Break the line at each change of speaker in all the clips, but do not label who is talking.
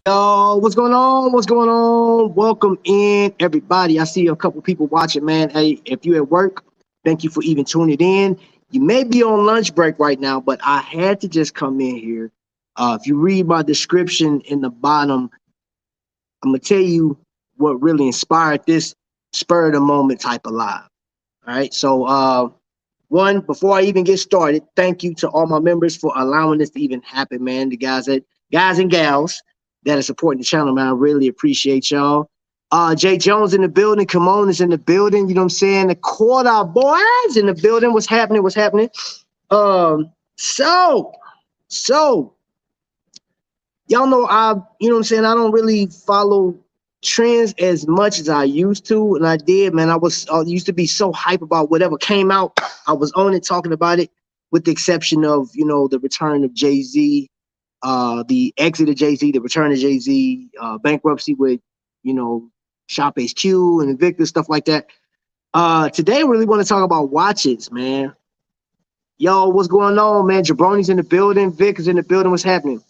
Yo, what's going on? What's going on? Welcome in, everybody. I see a couple people watching, man. Hey, if you're at work, thank you for even tuning in. You may be on lunch break right now, but I had to just come in here. If you read my description in the bottom, I'm going to tell you what really inspired this spur of the moment type of live. All right. So, one, before I even get started, thank you to all my members for allowing this to even happen, man. The guys and gals that are supporting the channel, man. I really appreciate y'all. Jay Jones in the building. Kimon is in the building. You know what I'm saying? The quarter boys in the building. What's happening? What's happening? So y'all know you know what I'm saying? I don't really follow trends as much as I used to, and I did, man. I used to be so hype about whatever came out. I was on it, talking about it, with the exception of, you know, the return of Jay-Z, the exit of Jay-Z, the return of Jay-Z, bankruptcy with, you know, Shop HQ and Invictus, stuff like that. Today, we really want to talk about watches, man. Yo, what's going on, man? Jabroni's in the building. Vic is in the building. What's happening?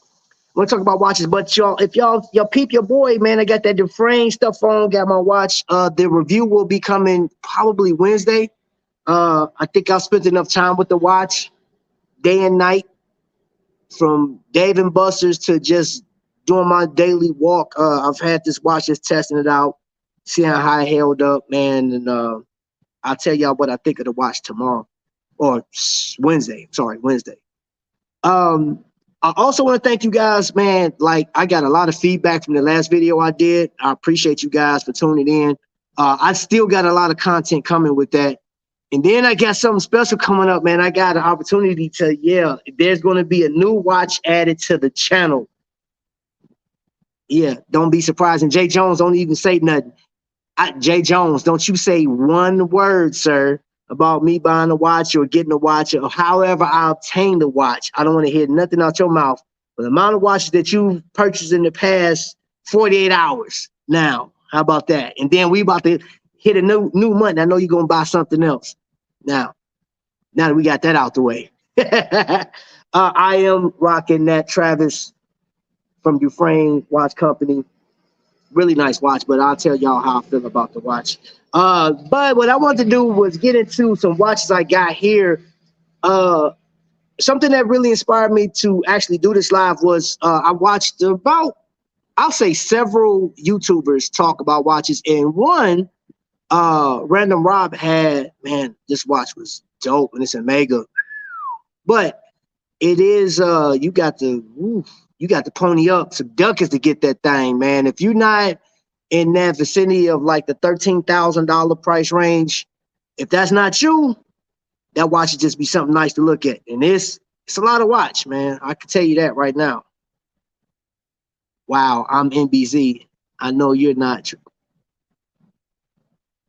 We're talking about watches, but y'all, if y'all peep your boy, man, I got that Dufresne stuff on, got my watch. The review will be coming probably Wednesday. I think I've spent enough time with the watch, day and night, from Dave and Buster's to just doing my daily walk. I've had this watch, just testing it out, seeing how it held up, man. And I'll tell y'all what I think of the watch tomorrow, or Wednesday. Sorry, Wednesday. I also want to thank you guys, man. Like, I got a lot of feedback from the last video I did. I appreciate you guys for tuning in. I still got a lot of content coming with that. And then I got something special coming up, man. I got an opportunity to, there's going to be a new watch added to the channel. Yeah, don't be surprised. And Jay Jones, don't even say nothing. Jay Jones, don't you say one word, sir, about me buying a watch or getting a watch or however I obtained the watch. I don't want to hear nothing out your mouth. But the amount of watches that you've purchased in the past 48 hours now, how about that? And then we about to hit a new month. I know you're going to buy something else. Now that we got that out the way. I am rocking that Travis from Dufresne Watch Company. Really nice watch, but I'll tell y'all how I feel about the watch. But what I wanted to do was get into some watches I got here. Something that really inspired me to actually do this live was I watched about, I'll say, several YouTubers talk about watches, and one, Random Rob had, man, this watch was dope, and it's a mega. But it is, you got to pony up some ducats to get that thing, man. If you're not in that vicinity of like the $13,000 price range, if that's not you, that watch should just be something nice to look at. And it's a lot of watch, man. I can tell you that right now. Wow, I'm NBZ. I know you're not.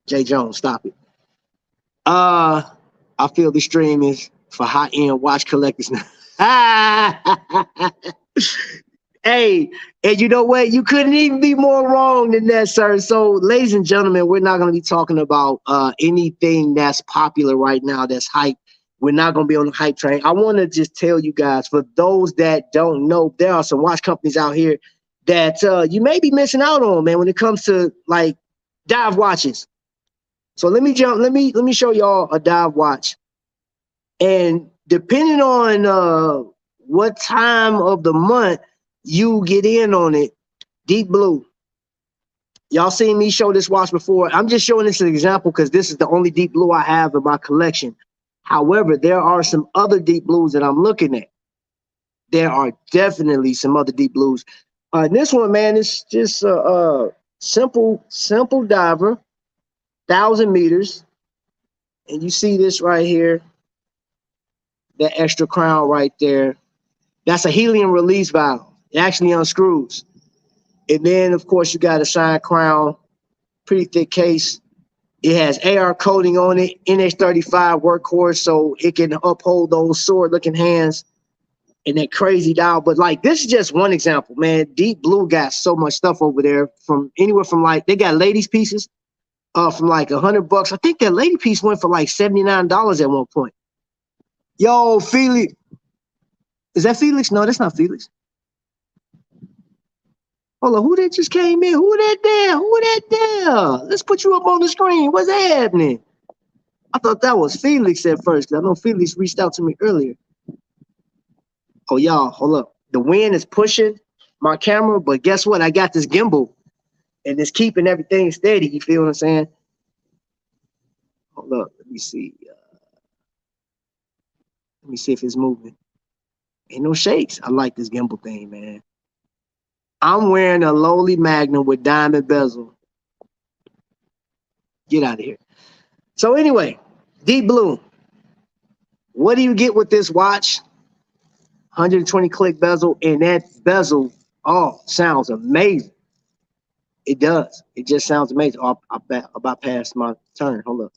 Jay Jones, stop it. I feel the stream is for high-end watch collectors now. Hey, and you know what? You couldn't even be more wrong than that, sir. So, ladies and gentlemen, we're not going to be talking about anything that's popular right now, that's hype. We're not going to be on the hype train. I want to just tell you guys, for those that don't know, there are some watch companies out here that you may be missing out on, man, when it comes to like dive watches. So let me show y'all a dive watch. And depending on what time of the month you get in on it, deep blue. Y'all seen me show this watch before. I'm just showing this as an example because this is the only deep blue I have in my collection. However, there are some other deep blues that I'm looking at. There are definitely some other deep blues. This one, man, is just a simple diver. 1,000 meters. And you see this right here, that extra crown right there. That's a helium release valve. It actually unscrews. And then, of course, you got a side crown, pretty thick case. It has AR coating on it, NH35 workhorse, so it can uphold those sword-looking hands and that crazy dial. But like, this is just one example, man. Deep Blue got so much stuff over there, from anywhere from like, they got ladies pieces from like $100. I think that lady piece went for like $79 at one point. Yo, Felix, is that Felix? No, that's not Felix. Hold on, who that just came in? Who that there? Who that there? Let's put you up on the screen. What's happening? I thought that was Felix at first. I know Felix reached out to me earlier. Oh, y'all, hold up. The wind is pushing my camera, but guess what? I got this gimbal, and it's keeping everything steady. You feel what I'm saying? Hold up. Let me see. Let me see if it's moving. Ain't no shakes. I like this gimbal thing, man. I'm wearing a lowly Magnum with diamond bezel. Get out of here. So anyway, Deep Blue. What do you get with this watch? 120 click bezel, and that bezel, oh, sounds amazing. It does. It just sounds amazing. Oh, I about passed my turn. Hold up.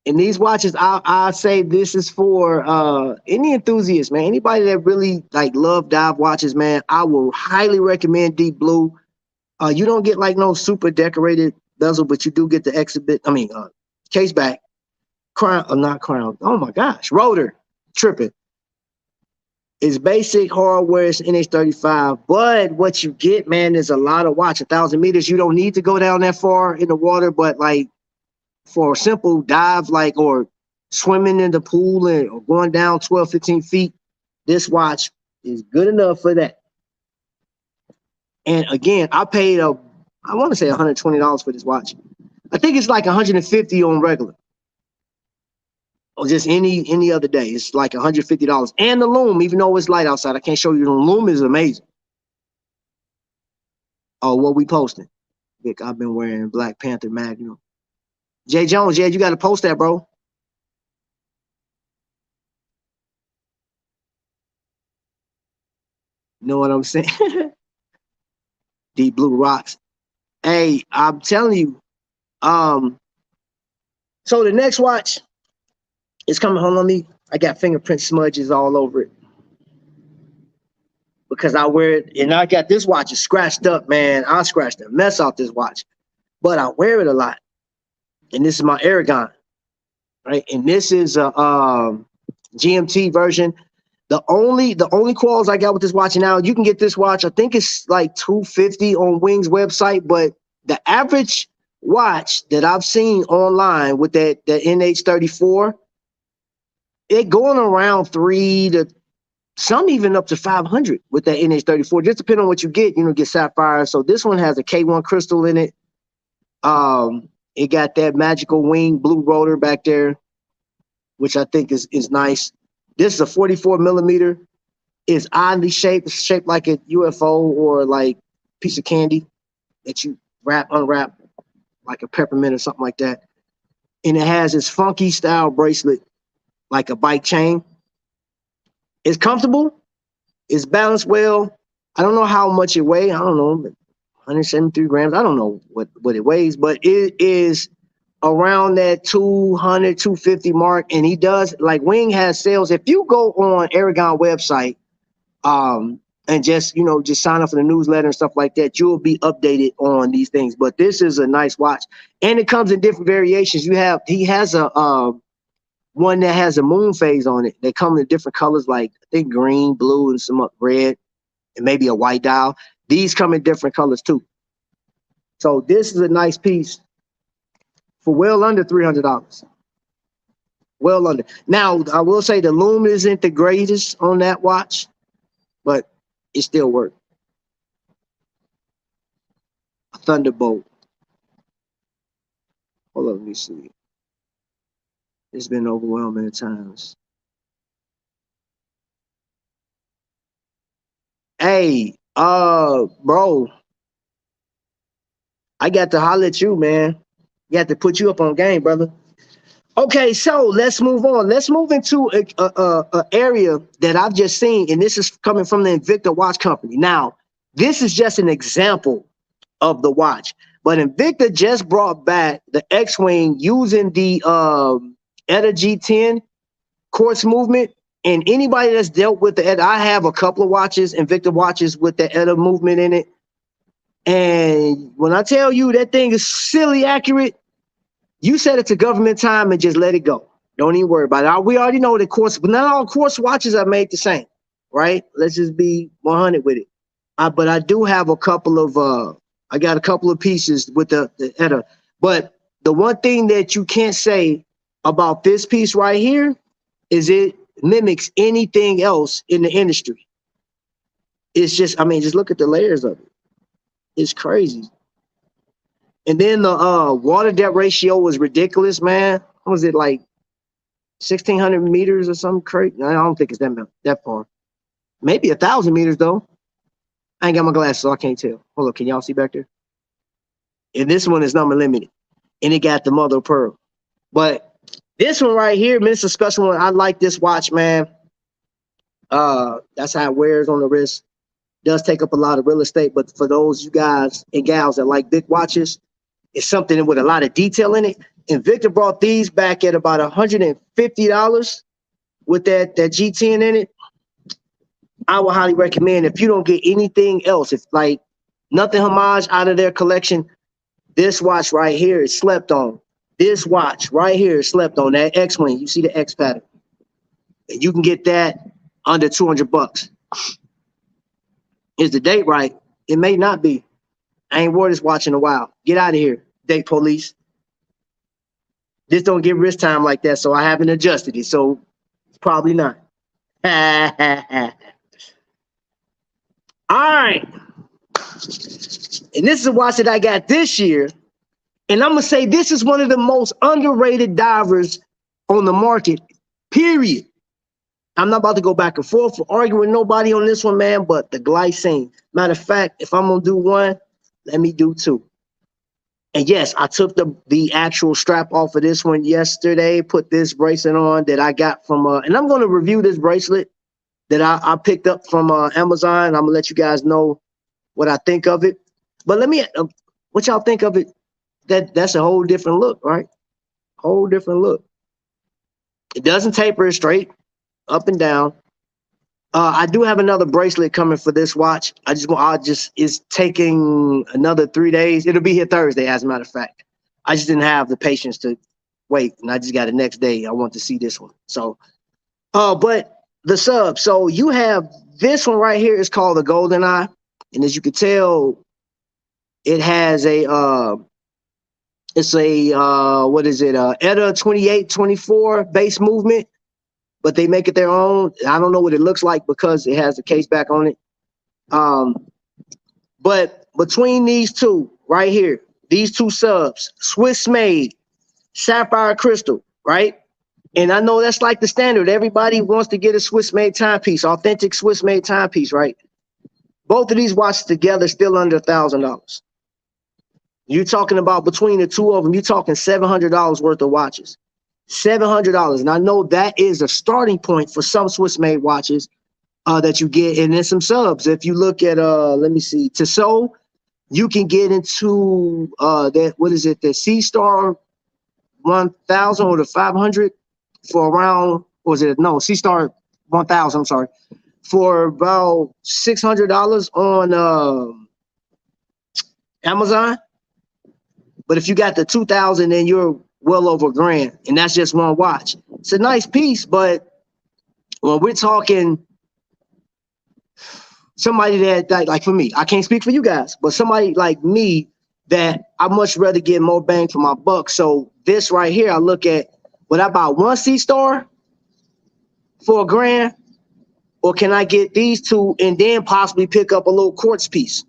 And these watches, I say this is for any enthusiast, man. Anybody that really like love dive watches, man. I will highly recommend Deep Blue. You don't get like no super decorated bezel, but you do get the exhibit. I mean, case back, crown, not crown. Oh my gosh, rotor, tripping. It's basic hardware. It's NH35, but what you get, man, is a lot of watch. 1,000 meters. You don't need to go down that far in the water, but like for a simple dive, like or swimming in the pool or going down 12, 15 feet, this watch is good enough for that. And again, I paid I want to say $120 for this watch. I think it's like 150 on regular. Or just any other day. It's like $150. And the loom, even though it's light outside, I can't show you the loom is amazing. Oh, what we posting? Vic, I've been wearing Black Panther Magnum. Jay Jones, yeah, you got to post that, bro. You know what I'm saying? Deep Blue rocks. Hey, I'm telling you. So the next watch is coming home on me. I got fingerprint smudges all over it because I wear it, and I got this watch is scratched up, man. I scratched a mess off this watch, but I wear it a lot. And this is my Aragon, right? And this is a GMT version. The only quals I got with this watch now, you can get this watch. I think it's like $250 on Wing's website, but the average watch that I've seen online with that NH34, it going around 3 to some even up to 500 with that NH34. Just depending on what you get, get sapphire. So this one has a K1 crystal in it. It got that magical wing blue rotor back there, which I think is nice. This is a 44 millimeter. It's oddly shaped. It's shaped like a UFO or like piece of candy that you unwrap, like a peppermint or something like that. And it has this funky style bracelet, like a bike chain. It's comfortable. It's balanced well. I don't know how much it weighs. I don't know, 173 grams. I don't know what it weighs, but it is around that 200, 250 mark. And he does, like Wing has sales. If you go on Aragon website, and just sign up for the newsletter and stuff like that, you'll be updated on these things. But this is a nice watch, and it comes in different variations. He has a one that has a moon phase on it. They come in different colors, like I think green, blue, and some red, and maybe a white dial. These come in different colors too. So this is a nice piece for well under $300. Well under. Now I will say the lume isn't the greatest on that watch, but it still works. Thunderbolt. Hold on, let me see. It's been overwhelming at times. Hey, bro. I got to holler at you, man. You have to put you up on game, brother. Okay, so let's move on. Let's move into a area that I've just seen, and this is coming from the Invicta Watch Company. Now, this is just an example of the watch, but Invicta just brought back the X-Wing using the ETA G10 quartz movement. And anybody that's dealt with the ETA, I have a couple of watches, Invicta watches with the ETA movement in it. And when I tell you that thing is silly accurate, you set it to government time and just let it go. Don't even worry about it. We already know that quartz, but not all quartz watches are made the same, right? Let's just be 100 with it. But I do have a couple of, I got a couple of pieces with the ETA. But the one thing that you can't say about this piece right here is it mimics anything else in the industry. It's just, I mean, just look at the layers of it. It's crazy. And then the water depth ratio was ridiculous, man. What was it, like 1,600 meters or something crazy? I don't think it's that far. Maybe 1,000 meters though. I ain't got my glasses, so I can't tell. Hold on, can y'all see back there? And this one is number limited, and it got the mother of pearl. But this one right here, man, it's a special one. I like this watch, man. That's how it wears on the wrist. Does take up a lot of real estate, but for those you guys and gals that like big watches, it's something with a lot of detail in it. Invicta brought these back at about $150 with that G10 in it. I would highly recommend, if you don't get anything else, if like nothing homage out of their collection, this watch right here is slept on. This watch right here is slept on. That X-Wing, you see the X pattern. And you can get that under 200 bucks. Is the date right? It may not be. I ain't wore this watch in a while. Get out of here, date police. This don't get wrist time like that, so I haven't adjusted it. So it's probably not. All right. And this is a watch that I got this year. And I'm going to say this is one of the most underrated divers on the market, period. I'm not about to go back and forth or argue with nobody on this one, man, but the glycine. Matter of fact, if I'm going to do one, let me do two. And yes, I took the actual strap off of this one yesterday, put this bracelet on that I got from, and I'm going to review this bracelet that I picked up from Amazon. I'm going to let you guys know what I think of it. But let me, what y'all think of it? That's a whole different look, right? Whole different look. It doesn't taper straight, up and down. I do have another bracelet coming for this watch. It's taking another 3 days. It'll be here Thursday, as a matter of fact. I just didn't have the patience to wait, and I just got it next day. I want to see this one. So, but the sub. So you have this one right here is called the Golden Eye, and as you can tell, it has a it's a what is it? ETA 2824 base movement. But they make it their own. I don't know what it looks like because it has the case back on it. But between these two right here, these two subs, Swiss made, sapphire crystal, right? And I know that's like the standard. Everybody wants to get a Swiss made timepiece, authentic Swiss made timepiece, right? Both of these watches together still under $1,000. You're talking about between the two of them, you're talking $700 worth of watches. $700, and I know that is a starting point for some Swiss made watches that you get, and then some subs. If you look at let me see, Tissot, you can get into that, what is it, the C Star 1000 or the 500 for around, or was it, no, C Star 1000, I'm sorry, for about $600 on Amazon. But if you got the 2000, then you're well over $1,000, and that's just one watch. It's a nice piece, but when we're talking somebody that like for me, I can't speak for you guys, but somebody like me that I much rather get more bang for my buck. So this right here, I look at, would I buy one C Star for $1,000, or can I get these two and then possibly pick up a little quartz piece?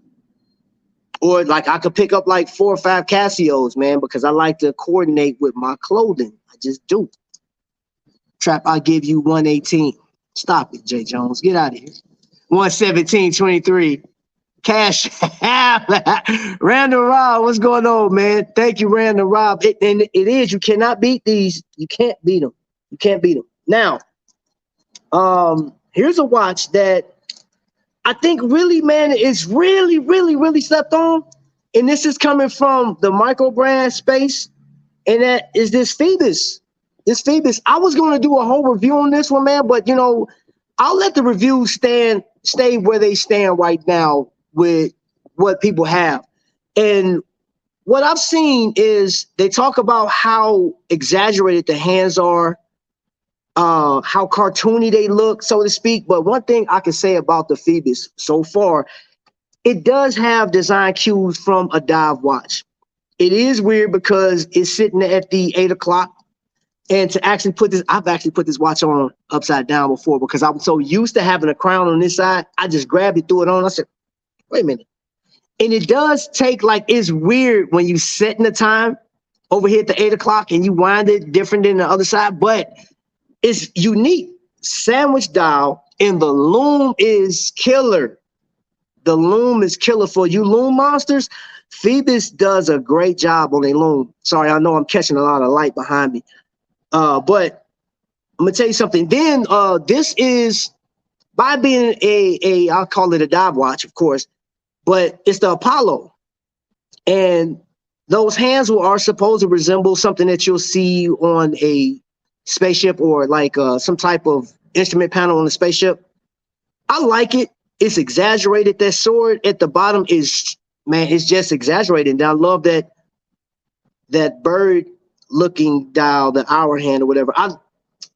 Or like I could pick up like 4 or 5 Casios, man, because I like to coordinate with my clothing. I just do. Trap, I'll give you 118. Stop it, Jay Jones. Get out of here. 117.23. Cash App. Random Rob, what's going on, man? Thank you, Random Rob. And it is, you cannot beat these. You can't beat them. You can't beat them. Now, here's a watch that I think really, man, is really, really, really slept on. And this is coming from the micro brand space. And that is this Phoebus. This Phoebus. I was going to do a whole review on this one, man, but you know, I'll let the reviews stay where they stand right now with what people have. And what I've seen is they talk about how exaggerated the hands are, how cartoony they look, so to speak. But one thing I can say about the Phoebus so far, it does have design cues from a dive watch. It is weird because it's sitting at the 8 o'clock. And to actually put this, I've actually put this watch on upside down before because I'm so used to having a crown on this side. I just grabbed it, threw it on. I said, wait a minute. And it does take, like, it's weird when you set in the time over here at the 8 o'clock and you wind it different than the other side, but it's unique. Sandwich dial, and the loom is killer. The loom is killer for you loom monsters. Phoebus does a great job on a loom. Sorry, I know I'm catching a lot of light behind me. But I'm gonna tell you something. Then this is, by being I'll call it a dive watch, of course, but it's the Apollo. And those hands are supposed to resemble something that you'll see on a spaceship or like some type of instrument panel on a spaceship. I like it. It's exaggerated. That sword at the bottom is, man, it's just exaggerated. And I love that bird looking dial, the hour hand or whatever. I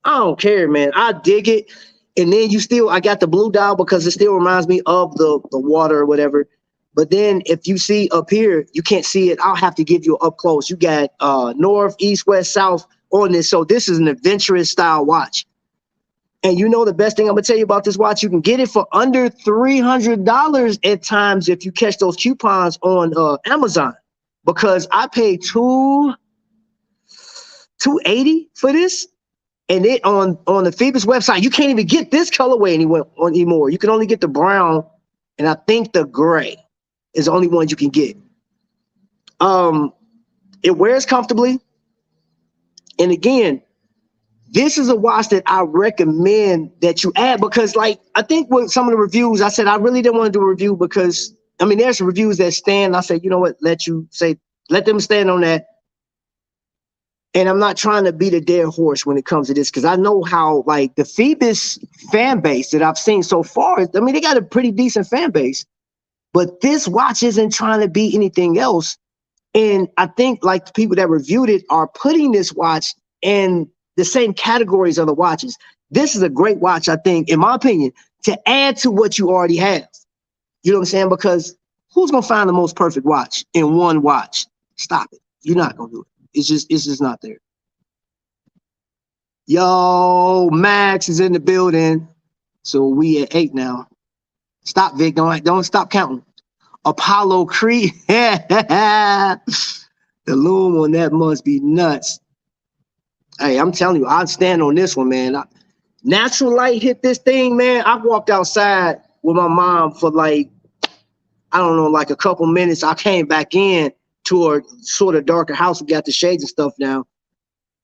don't care, man. I dig it. And then I got the blue dial because it still reminds me of the water or whatever. But then if you see up here, you can't see it. I'll have to give you up close. You got north, east, west, south on this. So this is an adventurous style watch. And you know the best thing I'm gonna tell you about this watch, you can get it for under $300 at times if you catch those coupons on Amazon. Because I paid $280 for this, and it on the Phoebus website, you can't even get this colorway anymore. You can only get the brown, and I think the gray is the only one you can get. It wears comfortably, and again, this is a watch that I recommend that you add because, like, I think with some of the reviews, I said I really didn't want to do a review because, I mean, there's reviews that stand. I said, you know what, let them stand on that. And I'm not trying to beat a dead horse when it comes to this because I know how, like, the Phoebus fan base that I've seen so far, I mean, they got a pretty decent fan base, but this watch isn't trying to beat anything else. And I think, like, the people that reviewed it are putting this watch in the same categories of the watches. This is a great watch, I think, in my opinion, to add to what you already have. You know what I'm saying? Because who's going to find the most perfect watch in one watch? Stop it. You're not going to do it. It's just not there. Yo, Max is in the building. So we at 8 now. Stop, Vic. Don't stop counting. Apollo Creed. The loom on that must be nuts. Hey, I'm telling you, I'd stand on this one, man. Natural light hit this thing, man. I walked outside with my mom for like, I don't know, like a couple minutes. I came back in to a sort of darker house. We got the shades and stuff now.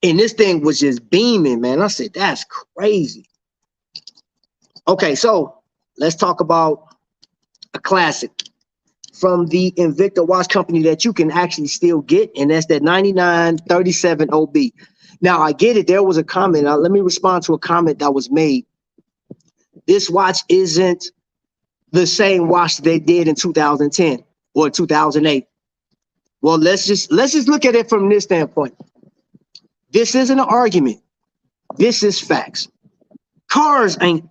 And this thing was just beaming, man. I said, that's crazy. Okay, so let's talk about a classic from the Invicta watch company that you can actually still get, and that's that 9937 OB. Now, I get it. There was a comment. Let me respond to a comment that was made. This watch isn't the same watch they did in 2010 or 2008. Well, let's just look at it from this standpoint. This isn't an argument. This is facts. Cars I'm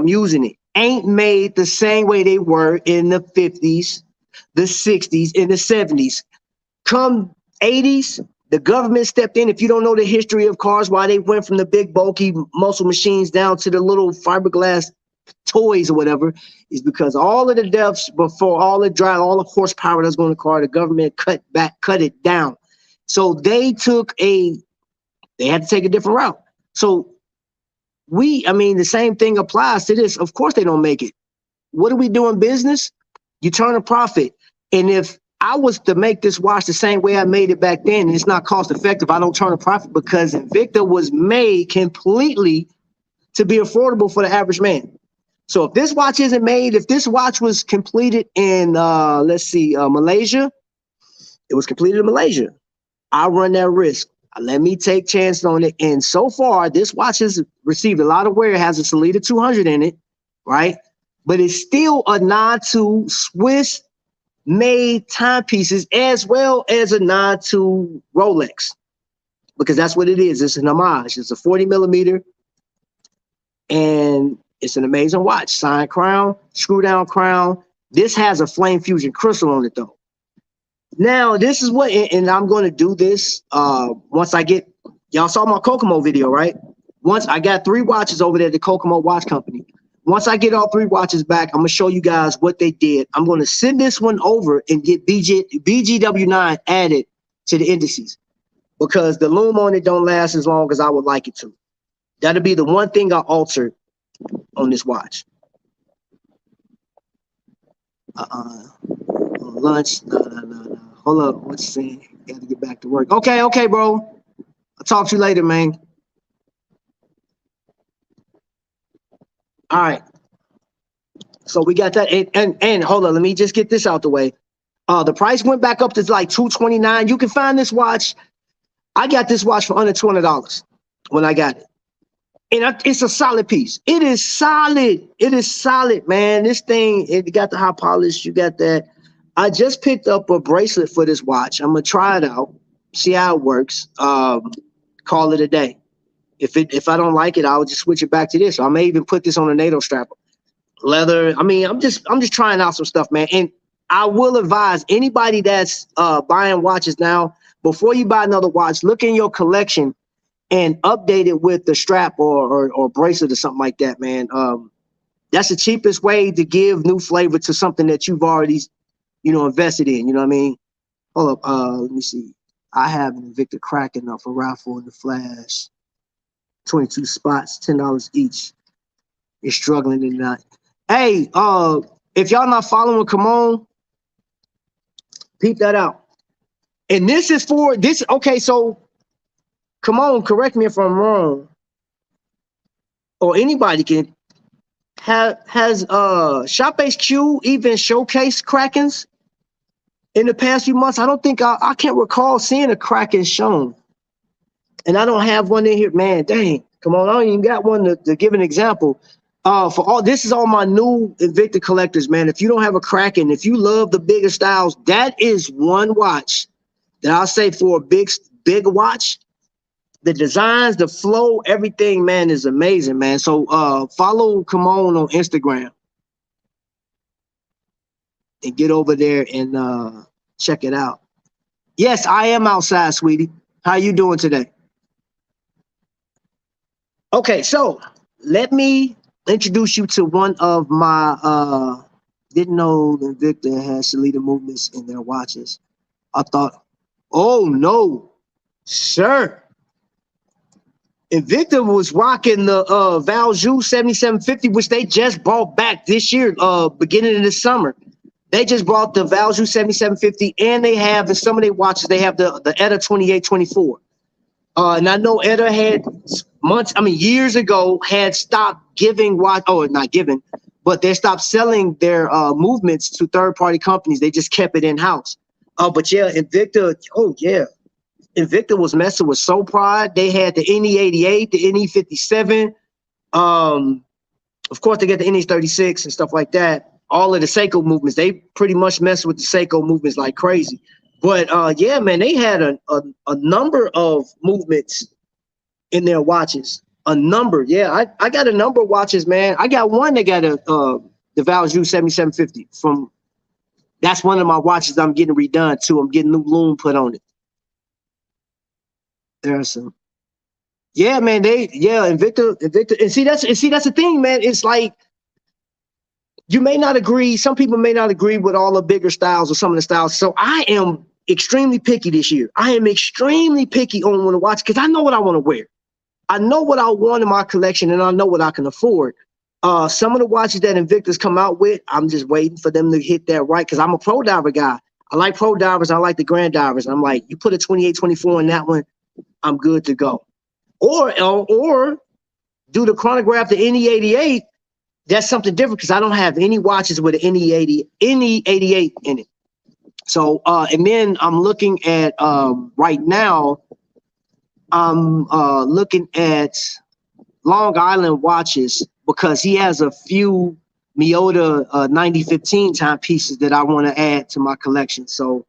using it. Ain't made the same way they were in the 50s, the 60s, and the 70s. Come 80s, the government stepped in. If you don't know the history of cars, why they went from the big bulky muscle machines down to the little fiberglass toys or whatever, is because all of the deaths before, all the horsepower that's going to the car, the government cut it down. So they had to take a different route. So the same thing applies to this. Of course they don't make it what do we do in business? You turn a profit. And if I was to make this watch the same way I made it back then, it's not cost effective. I don't turn a profit because Invicta was made completely to be affordable for the average man. So if this watch isn't made, if this watch was completed in, Malaysia, it was completed in Malaysia, I run that risk. Let me take chances on it. And so far, this watch has received a lot of wear. It has a Salida 200 in it, right? But it's still a nod to Swiss made timepieces as well as a nod to Rolex, because that's what it is. It's an homage. It's a 40 millimeter and it's an amazing watch. Signed crown, screw down crown. This has a flame fusion crystal on it though. Now, this is what, and I'm going to do this once I get, y'all saw my Kokomo video, right? Once I got 3 watches over there at the Kokomo Watch Company. Once I get all 3 watches back, I'm going to show you guys what they did. I'm going to send this one over and get BGW9 added to the indices because the loom on it don't last as long as I would like it to. That'll be the one thing I altered on this watch. Lunch, no. Hold up, what's he saying? Got to get back to work. Okay, bro. I'll talk to you later, man. All right. So we got that, and hold on, let me just get this out the way. The price went back up to like $229. You can find this watch. I got this watch for under $200 when I got it. And it's a solid piece. It is solid. It is solid, man. This thing, it got the high polish. You got that. I just picked up a bracelet for this watch. I'm gonna try it out, see how it works. Call it a day. If I don't like it, I'll just switch it back to this. I may even put this on a NATO strap. Leather. I mean, I'm just trying out some stuff, man. And I will advise anybody that's buying watches now, before you buy another watch, look in your collection and update it with the strap or bracelet or something like that, man. That's the cheapest way to give new flavor to something that you've already, invested in. You know what I mean? Hold up. Let me see. I have an Invicta Kraken up for raffle in the flash. 22 spots, $10 each. You're struggling tonight. Hey, if y'all not following, come on, peep that out. And this is for this. Okay, so come on, correct me if I'm wrong, or anybody can. Has Shop HQ even showcased Krakens in the past few months? I don't think I can't recall seeing a Kraken shown, and I don't have one in here. Man, dang, come on, I don't even got one to give an example. For all this is all my new Invicta collectors, man. If you don't have a Kraken, if you love the bigger styles, that is one watch that I'll say for a big watch. The designs, the flow, everything, man, is amazing, man. So follow Kimon on Instagram and get over there and check it out. Yes, I am outside, sweetie. How you doing today? Okay, so let me introduce you to one of my didn't know Invicta has Salida movements in their watches. I thought, oh no, sir. Invicta was rocking the Valjoux 7750, which they just brought back this year, beginning of the summer. They just brought the Valjoux 7750, and they have in some of their watches, they have the ETA 2824. And I know ETA had years ago had stopped giving not giving, but they stopped selling their movements to third-party companies. They just kept it in-house. But yeah, Invicta, oh yeah. Invicta was messing with Soul Pride. They had the NE88, the NE57. Of course, they got the NE36 and stuff like that. All of the Seiko movements, they pretty much mess with the Seiko movements like crazy. But yeah, man, they had a number of movements in their watches. A number, yeah. I got a number of watches, man. I got one that got the Valjoux 7750 from. That's one of my watches I'm getting redone too. I'm getting new loom put on it. There's some, yeah, man. Invicta, and see that's the thing, man. It's like you may not agree. Some people may not agree with all the bigger styles or some of the styles. So I am extremely picky this year. I am extremely picky on when to watch because I know what I want to wear. I know what I want in my collection, and I know what I can afford. Some of the watches that Invictus come out with, I'm just waiting for them to hit that right, because I'm a pro diver guy. I like pro divers. I like the grand divers. I'm like, you put a 28, 24 in that one, I'm good to go. Or do the chronograph, the NE88. That's something different, because I don't have any watches with an NE88 in it. So, and then I'm looking at, right now, I'm looking at Long Island watches, because he has a few Miyota 9015 timepieces that I want to add to my collection. So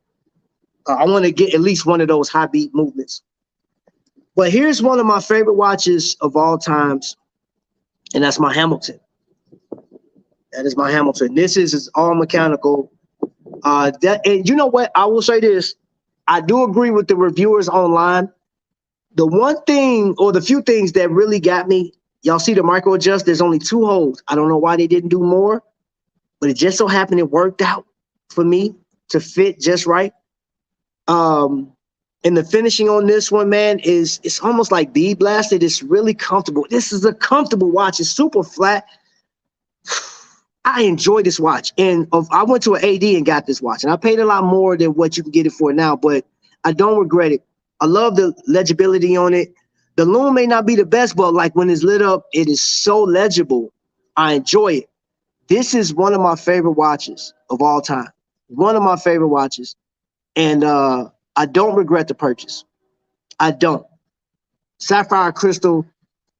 I want to get at least one of those high beat movements. But here's one of my favorite watches of all times, and that's my Hamilton. That is my Hamilton. This is all mechanical. And you know what? I will say this. I do agree with the reviewers online. The one thing, or the few things that really got me, y'all see the micro adjust, there's only 2 holes. I don't know why they didn't do more, but it just so happened it worked out for me to fit just right. And the finishing on this one, man, it's almost like bead blasted. It's really comfortable. This is a comfortable watch. It's super flat. I enjoy this watch. And I went to an AD and got this watch, and I paid a lot more than what you can get it for now, but I don't regret it. I love the legibility on it. The lume may not be the best, but like when it's lit up, it is so legible. I enjoy it. This is one of my favorite watches of all time. One of my favorite watches. And I don't regret the purchase. I don't. Sapphire crystal.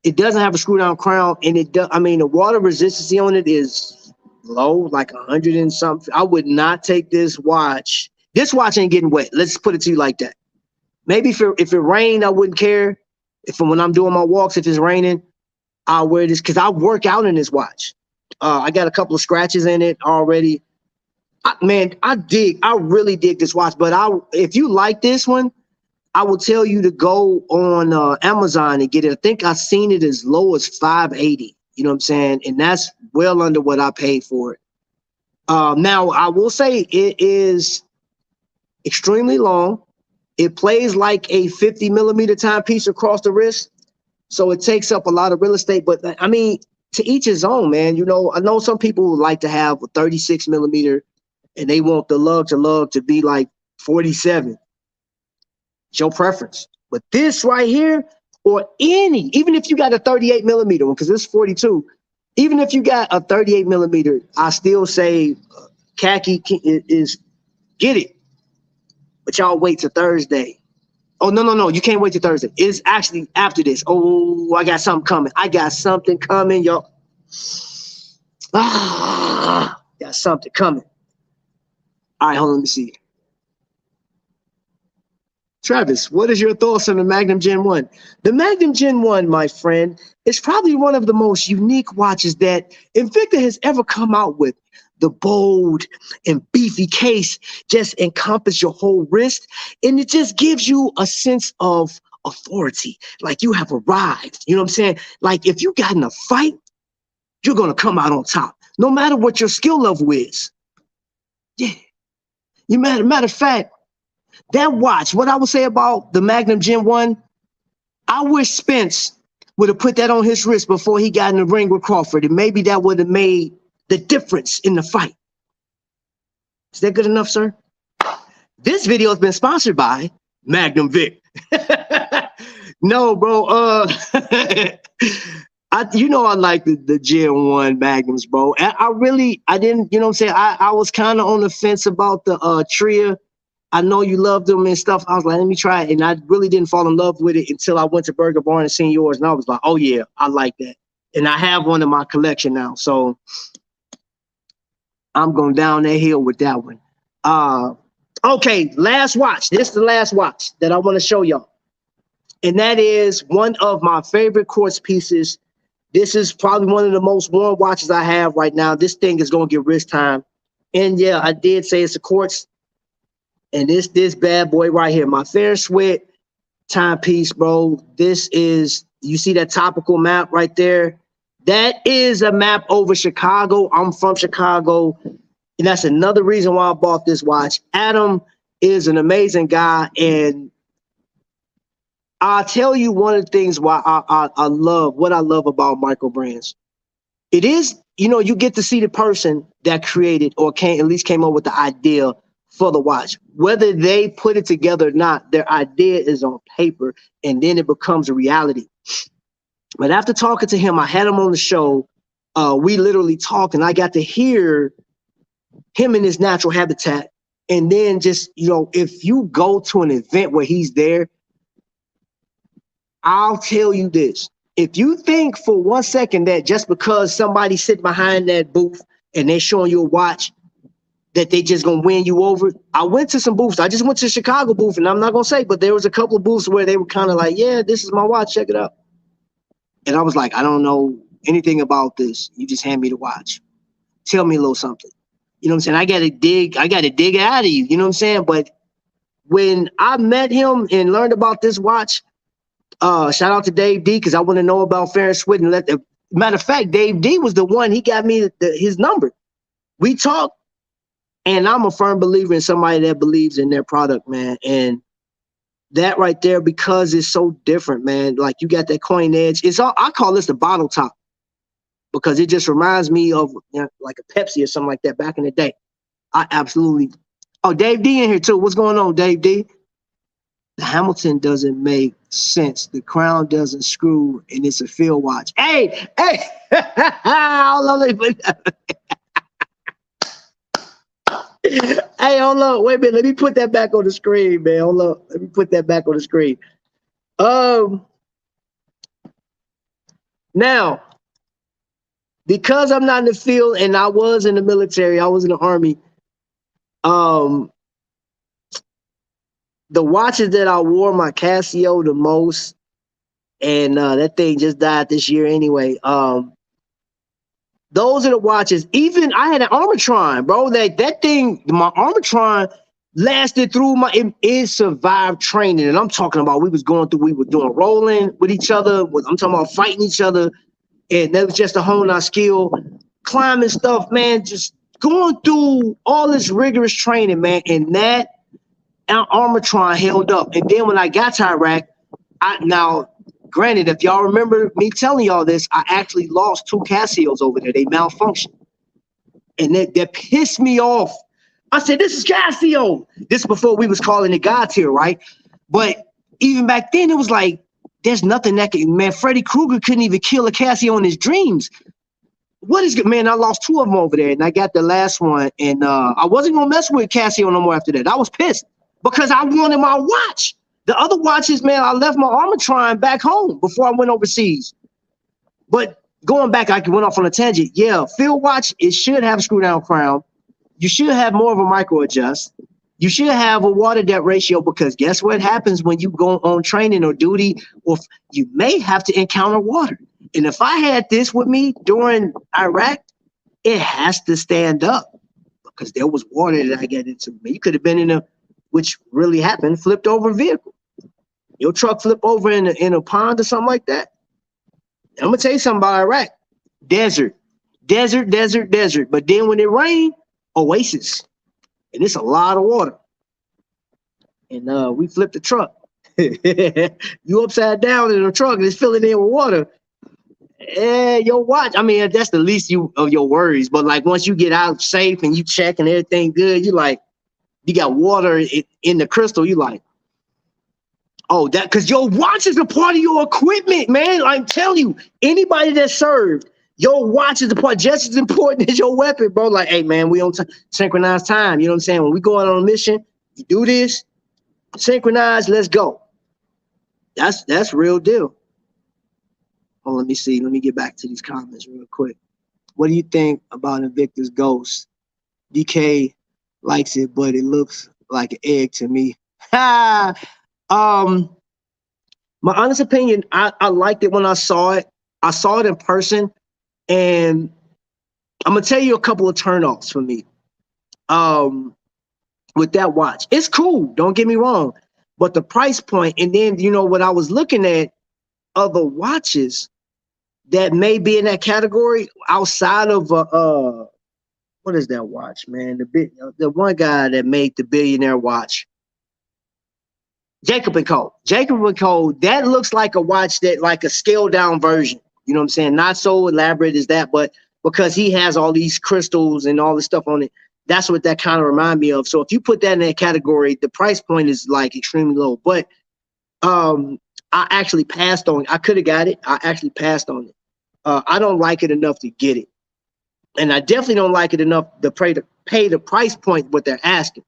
It doesn't have a screw down crown, and it does. I mean, the water resistance on it is low, like 100 and something. I would not take this watch. This watch ain't getting wet. Let's put it to you like that. Maybe if it rained, I wouldn't care. When I'm doing my walks, if it's raining, I'll wear this, because I work out in this watch. I got a couple of scratches in it already. I really dig this watch. But if you like this one, I will tell you to go on Amazon and get it. I think I've seen it as low as $580. You know what I'm saying? And that's well under what I paid for it. Now, I will say it is extremely long. It plays like a 50 millimeter timepiece across the wrist. So it takes up a lot of real estate. But I mean, to each his own, man. You know, I know some people like to have a 36 millimeter and they want the lug to be like 47. It's your preference. But this right here, or even if you got a 38 millimeter one, because it's 42, even if you got a 38 millimeter, I still say khaki is get it. But y'all wait till Thursday. Oh, no. You can't wait till Thursday. It's actually after this. Oh, I got something coming. Y'all. Got something coming. All right, hold on, let me see. Travis, what is your thoughts on the Magnum Gen 1? The Magnum Gen 1, my friend, is probably one of the most unique watches that Invicta has ever come out with. The bold and beefy case just encompass your whole wrist, and it just gives you a sense of authority, like you have arrived. You know what I'm saying? Like if you got in a fight, you're going to come out on top, no matter what your skill level is. Yeah. Matter of fact, that watch, what I would say about the Magnum Gen 1, I wish Spence would have put that on his wrist before he got in the ring with Crawford, and maybe that would have made the difference in the fight. Is that good enough, sir? This video has been sponsored by Magnum Vic. No, bro. I like the Gen 1 Magnums, bro. I didn't, you know what I'm saying? I was kind of on the fence about the Tria. I know you loved them and stuff. I was like, let me try it. And I really didn't fall in love with it until I went to Burger Barn and seen yours. And I was like, oh yeah, I like that. And I have one in my collection now. So I'm going down that hill with that one. Okay, last watch. This is the last watch that I want to show y'all. And that is one of my favorite quartz pieces. This is probably one of the most worn watches I have right now. This thing is going to get wrist time. And yeah, I did say it's a quartz. And this bad boy right here, my Fair Sweat timepiece, bro. This is, you see that topical map right there? That is a map over Chicago. I'm from Chicago. And that's another reason why I bought this watch. Adam is an amazing guy. And I'll tell you one of the things why I love about micro brands. it is, you know, you get to see the person that created or at least came up with the idea for the watch. Whether they put it together or not, their idea is on paper and then it becomes a reality. But after talking to him, I had him on the show. We literally talked and I got to hear him in his natural habitat. And then just, you know, if you go to an event where he's there, I'll tell you this. If you think for 1 second that just because somebody sitting behind that booth and they're showing you a watch, that they just gonna win you over. I went to some booths. I just went to the Chicago booth, and I'm not gonna say, but there was a couple of booths where they were kind of like, yeah, this is my watch, check it out. And I was like, I don't know anything about this. You just hand me the watch. Tell me a little something. You know what I'm saying? I gotta dig it out of you. You know what I'm saying? But when I met him and learned about this watch, shout out to Dave D, because I want to know about Fair and Swit. And matter of fact, Dave D was the one, he got me his number. We talked, and I'm a firm believer in somebody that believes in their product, man. And that right there, because it's so different, man. Like you got that coin edge. It's all, I call this the bottle top, because it just reminds me of, you know, like a Pepsi or something like that back in the day. I absolutely. Oh, Dave D in here too. What's going on, Dave D? The Hamilton doesn't make sense. The crown doesn't screw, and it's a field watch. Hey, hey, hey, hold on. Wait a minute. Let me put that back on the screen, man. Hold on. Let me put that back on the screen. Now, because I'm not in the field and I was in the military, I was in the Army, the watches that I wore, my Casio the most, and that thing just died this year anyway. Those are the watches. Even I had an Armatron, bro. That thing, my Armatron lasted through it survived training. And I'm talking about we were doing rolling with each other. I'm talking about fighting each other. And that was just to hone our skill, climbing stuff, man, just going through all this rigorous training, man. And that Armatron held up. And then when I got to Iraq, now, granted, if y'all remember me telling y'all this, I actually lost 2 Casios over there. They malfunctioned. And that pissed me off. I said, this is Casio. This is before we was calling it God tier, right? But even back then, it was like, there's nothing that can, man, Freddy Krueger couldn't even kill a Casio in his dreams. What is good, man? I lost 2 of them over there, and I got the last one. And I wasn't going to mess with Casio no more after that. I was pissed because I wanted my watch. The other watches, man, I left my Armatron back home before I went overseas. But going back, I went off on a tangent. Yeah, field watch, it should have a screw down crown. You should have more of a micro adjust. You should have a water depth ratio, because guess what happens when you go on training or duty, or you may have to encounter water. And if I had this with me during Iraq, it has to stand up because there was water that I got into. You could have been in a, which really happened, flipped over vehicle. Your truck flip over in a pond or something like that. I'm gonna tell you something about Iraq. Desert. But then when it rained, oasis. And it's a lot of water. And we flipped the truck. You upside down in a truck and it's filling in with water. Your watch, I mean, that's the least of your worries. But like once you get out safe and you check and everything good, you like, you got water in the crystal, you like, oh, that, because your watch is a part of your equipment, man. I'm telling you, anybody that served, your watch is a part just as important as your weapon, bro. Like, hey, man, we on synchronized time. You know what I'm saying? When we going on a mission, you do this, synchronize, let's go. That's real deal. Oh, let me see. Let me get back to these comments real quick. What do you think about Invictus Ghost? DK likes it, but it looks like an egg to me. Ha! My honest opinion, I liked it when I saw it. I saw it in person, and I'm gonna tell you a couple of turnoffs for me. With that watch, it's cool. Don't get me wrong, but the price point, and then you know what I was looking at, other watches that may be in that category outside of what is that watch, man? The one guy that made the billionaire watch. Jacob & Co. Jacob & Co. That looks like a watch that like a scaled down version. You know what I'm saying? Not so elaborate as that, but because he has all these crystals and all this stuff on it. That's what that kind of remind me of. So if you put that in that category, the price point is like extremely low. But I actually passed on it. I could have got it. I actually passed on it. I don't like it enough to get it. And I definitely don't like it enough to pay the price point what they're asking.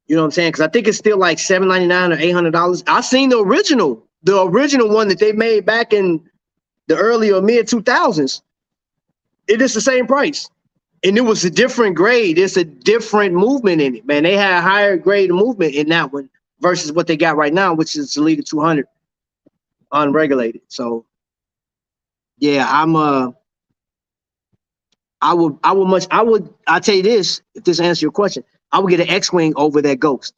You know what I'm saying? Because I think it's still like $799 or $800. I seen the original one that they made back in the early or mid 2000s. It is the same price, and it was a different grade. It's a different movement in it, man. They had a higher grade movement in that one versus what they got right now, which is the Leader 200 unregulated. So, yeah, I'll tell you this, if this answers your question, I would get an X-Wing over that Ghost.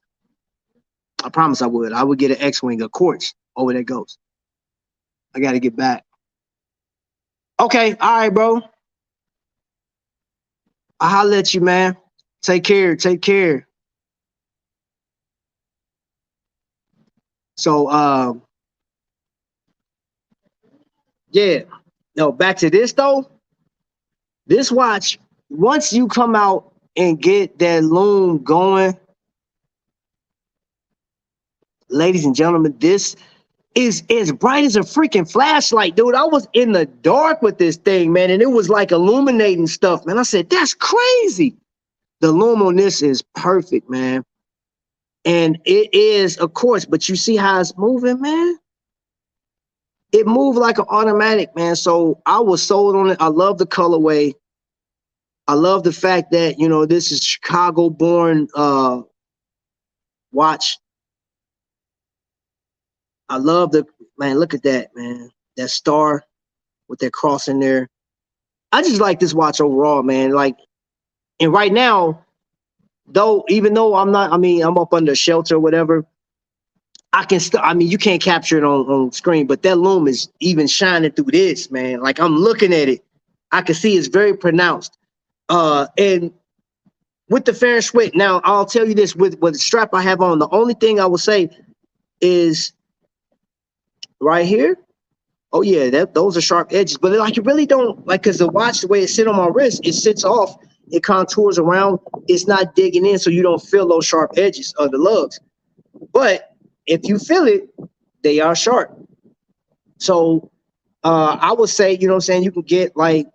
I promise I would. I would get an X-Wing, a Quartz, over that Ghost. I got to get back. Okay, all right, bro. I'll holler at you, man. Take care. Take care. So, yeah. No, back to this, though. This watch, once you come out and get that loom going, ladies and gentlemen, this is as bright as a freaking flashlight, dude. I was in the dark with this thing, man, and it was like illuminating stuff, man. I said, that's crazy. The loom on this is perfect, man. And it is, of course, but you see how it's moving, man? It moved like an automatic, man. So I was sold on it. I love the colorway. I love the fact that, you know, this is Chicago-born watch. I love man, look at that, man. That star with that cross in there. I just like this watch overall, man. Like, and right now, even though I'm up under shelter or whatever, I can still, you can't capture it on screen, but that loom is even shining through this, man. Like, I'm looking at it. I can see it's very pronounced. And with the fair and sweat, now I'll tell you this, with the strap I have on, the only thing I will say is right here. Oh yeah, those are sharp edges, but like, you really don't like, because the watch, the way it sits on my wrist, it sits off, it contours around, it's not digging in, so you don't feel those sharp edges of the lugs. But if you feel it, they are sharp. So I would say, you know what I'm saying, you can get like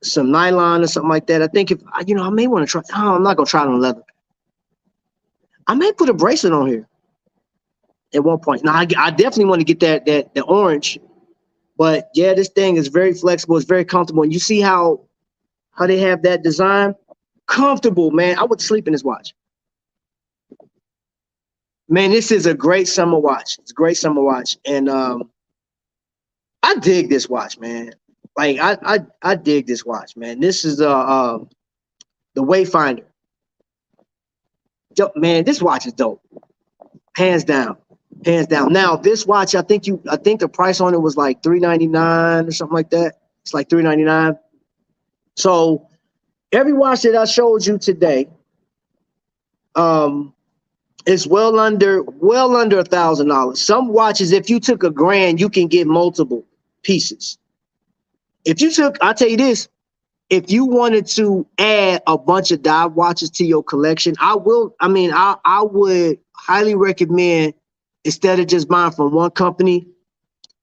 some nylon or something like that. I think if, I may want to try, I'm not going to try it on leather. I may put a bracelet on here at one point. Now, I definitely want to get the orange. But yeah, this thing is very flexible. It's very comfortable. And you see how they have that design? Comfortable, man. I would sleep in this watch. Man, this is a great summer watch. It's a great summer watch. And I dig this watch, man. Like, I dig this watch, man. This is the Wayfinder. Man, this watch is dope. Hands down. Hands down. Now, this watch, I think the price on it was like $399 or something like that. It's like $399. So every watch that I showed you today, it's well under $1,000. Some watches, if you took $1,000, you can get multiple pieces. I'll tell you this, if you wanted to add a bunch of dive watches to your collection, I would highly recommend, instead of just buying from one company,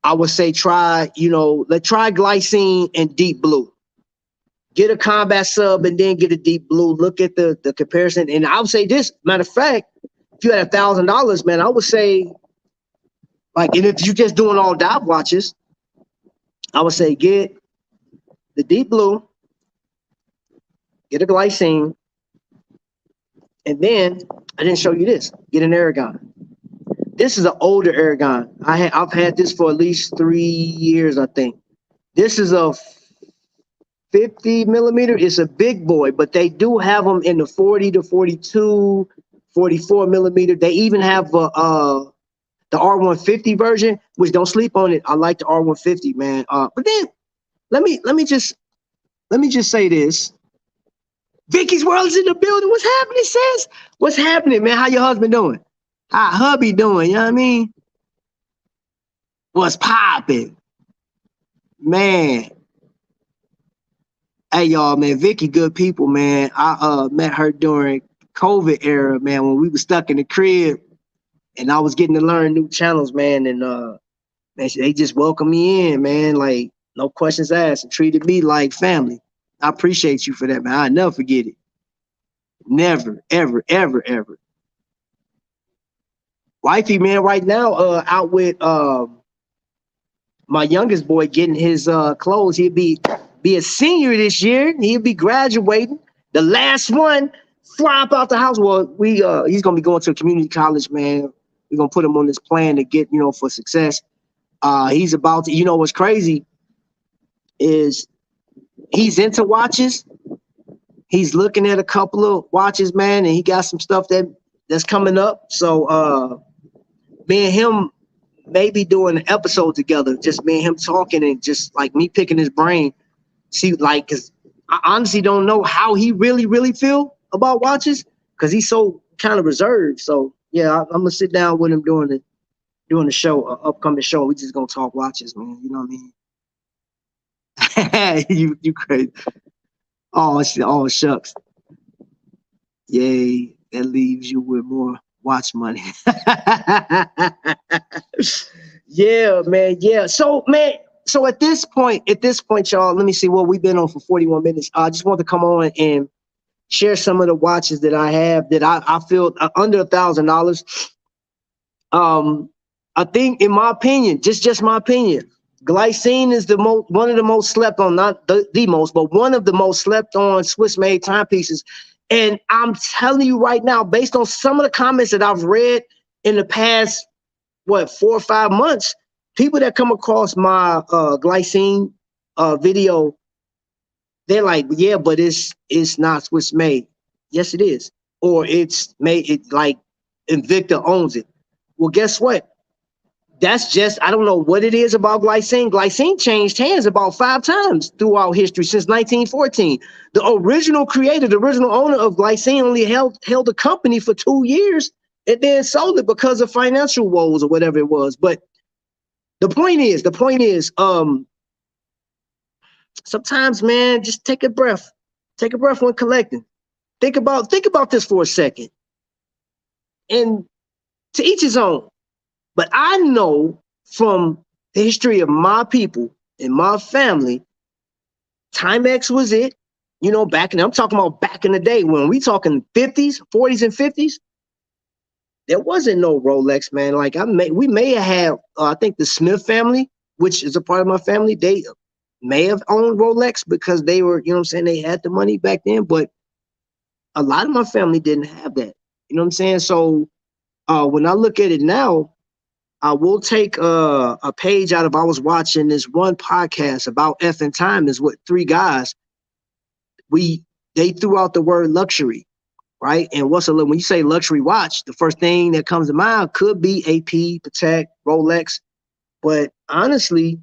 I would say try Glycine and Deep Blue. Get a combat sub and then get a Deep Blue. Look at the comparison. And I would say this, matter of fact, if you had $1,000, man, I would say, like, and if you're just doing all dive watches, I would say get the Deep Blue, get a Glycine, and then I didn't show you this. Get an Aragon. This is an older Aragon. I've had this for at least 3 years, I think. This is a 50 millimeter. It's a big boy, but they do have them in the 40 to 42, 44 millimeter. They even have the R150 version, which, don't sleep on it. I like the R150, man. But then let me just say this. Vicky's World is in the building. What's happening, sis? What's happening, man? How your husband doing? How hubby doing? You know what I mean? What's popping? Man, hey y'all, man, Vicky, good people, man. I met her during COVID era, man, when we were stuck in the crib, and I was getting to learn new channels, man, and man, they just welcomed me in, man, like no questions asked, and treated me like family. I appreciate you for that, man. I never forget it. Never, ever, ever, ever. Wifey, man, right now, out with my youngest boy getting his clothes. He'll be a senior this year. He'll be graduating. The last one, fly up out the house. Well, we he's gonna be going to a community college, man. We're gonna put him on this plan to get, for success. He's about to, what's crazy is he's into watches. He's looking at a couple of watches, man, and he got some stuff that's coming up. So me and him maybe doing an episode together, just me and him talking and just like me picking his brain. See, like, cause I honestly don't know how he really feel about watches, cause he's so kind of reserved. So yeah, I'm gonna sit down with him doing the show, upcoming show. We just gonna talk watches, man. You know what I mean? you crazy. Oh shucks. Yay, that leaves you with more watch money. Yeah, man. Yeah. So, man. So at this point, y'all, let me see. Well, we've been on for 41 minutes. I just want to come on and share some of the watches that I have that I feel under $1,000. I think, in my opinion, just my opinion, glycine is one of the most slept on, not the most, but one of the most slept on Swiss-made timepieces. And I'm telling you right now, based on some of the comments that I've read in the past, 4 or 5 months, people that come across my glycine video, they're like, yeah, but it's not Swiss made. Yes, it is. Or it's made, it like Invicta owns it. Well, guess what? That's just, I don't know what it is about glycine. Glycine changed hands about 5 times throughout history since 1914. The original creator, the original owner of glycine only held the company for 2 years and then sold it because of financial woes or whatever it was. But the point is, sometimes, man, just take a breath. Take a breath when collecting. Think about this for a second. And to each his own. But I know from the history of my people and my family, Timex was it. I'm talking about back in the day when we talking 50s, 40s, and 50s. There wasn't no Rolex, man. Like we may have had, I think the Smith family, which is a part of my family, they may have owned Rolex because they were, they had the money back then. But a lot of my family didn't have that. You know what I'm saying? So when I look at it now, I will take a page out of, I was watching this one podcast about effing time, is what 3 guys, they threw out the word luxury, right? And when you say luxury watch, the first thing that comes to mind could be AP, Patek, Rolex. But honestly,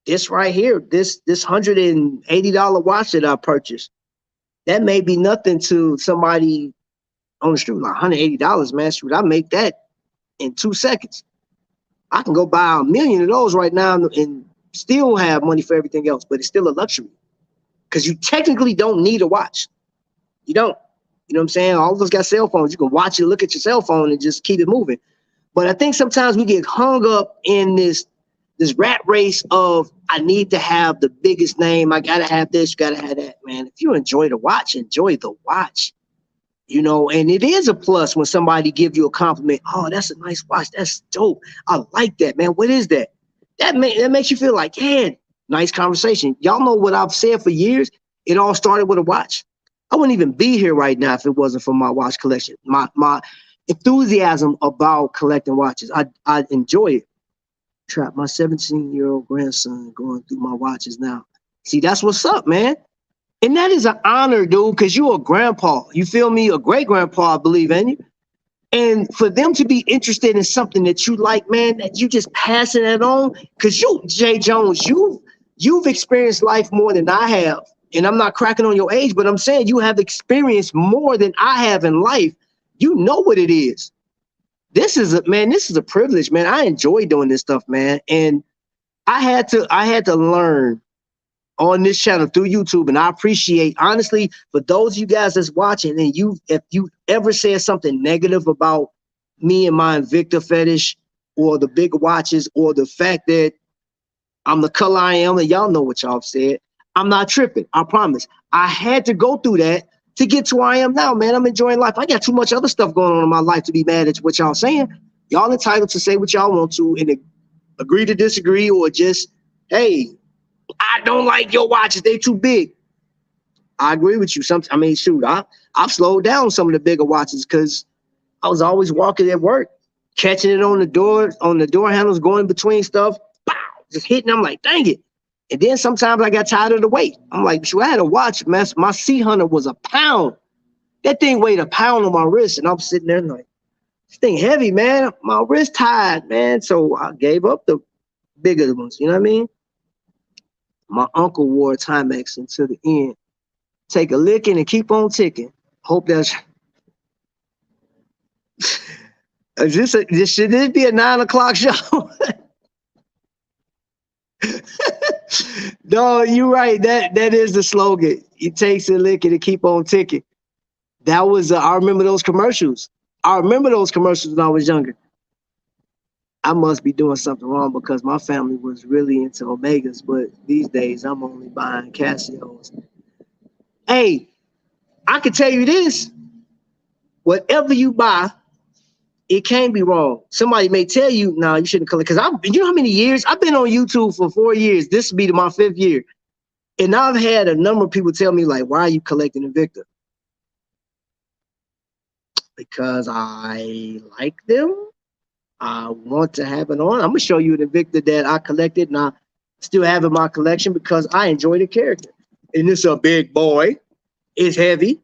this right here, this $180 watch that I purchased, that may be nothing to somebody on the street. Like $180, man, shoot, I make that in 2 seconds. I can go buy 1 million of those right now and still have money for everything else, but it's still a luxury because you technically don't need a watch. You don't. You know what I'm saying? All of us got cell phones. You can watch it, look at your cell phone, and just keep it moving. But I think sometimes we get hung up in this rat race of, I need to have the biggest name. I gotta have this. You gotta have that, man. If you enjoy the watch, enjoy the watch. And it is a plus when somebody gives you a compliment. Oh, that's a nice watch. That's dope. I like that, man. What is that? That makes you feel like, yeah, nice conversation. Y'all know what I've said for years. It all started with a watch. I wouldn't even be here right now if it wasn't for my watch collection. My enthusiasm about collecting watches. I enjoy it. Trap my 17-year-old grandson going through my watches now. See, that's what's up, man. And that is an honor, dude, because you're a grandpa. You feel me? A great grandpa, I believe, ain't you? And for them to be interested in something that you like, man, that you just passing it on, because you, Jay Jones, you've experienced life more than I have. And I'm not cracking on your age, but I'm saying you have experienced more than I have in life. You know what it is. This is a privilege, man. I enjoy doing this stuff, man. And I had to learn on this channel through YouTube, and I appreciate honestly for those of you guys that's watching, and if you ever said something negative about me and my Invicta fetish, or the big watches, or the fact that I'm the color I am, and y'all know what y'all said. I'm not tripping. I promise. I had to go through that to get to where I am now, man. I'm enjoying life. I got too much other stuff going on in my life to be mad at what y'all saying. Y'all entitled to say what y'all want to and agree to disagree, or just, hey, I don't like your watches. They too big. I agree with you. I mean, shoot, I've slowed down some of the bigger watches because I was always walking at work, catching it on the door handles, going between stuff, pow, just hitting. I'm like, dang it. And then sometimes I got tired of the weight. I'm like, shoot, I had a watch, man. My Sea Hunter was a pound. That thing weighed a pound on my wrist, and I'm sitting there like, this thing heavy, man. My wrist tired, man. So I gave up the bigger ones. You know what I mean? My uncle wore a Timex until the end. Take a licking and keep on ticking. Hope that's. Should this be a 9 o'clock show? No, you're right. That is the slogan. It takes a licking and keep on ticking. That was I remember those commercials. I remember those commercials when I was younger. I must be doing something wrong because my family was really into Omegas, but these days I'm only buying Casios. Hey, I can tell you this. Whatever you buy, it can't be wrong. Somebody may tell you, no, you shouldn't collect. Because you know how many years? I've been on YouTube for 4 years. This will be my 5th year. And I've had a number of people tell me, like, why are you collecting Invicta? Because I like them. I want to have it on. I'm going to show you an Invicta that I collected and I still have in my collection because I enjoy the character. And it's a big boy. It's heavy.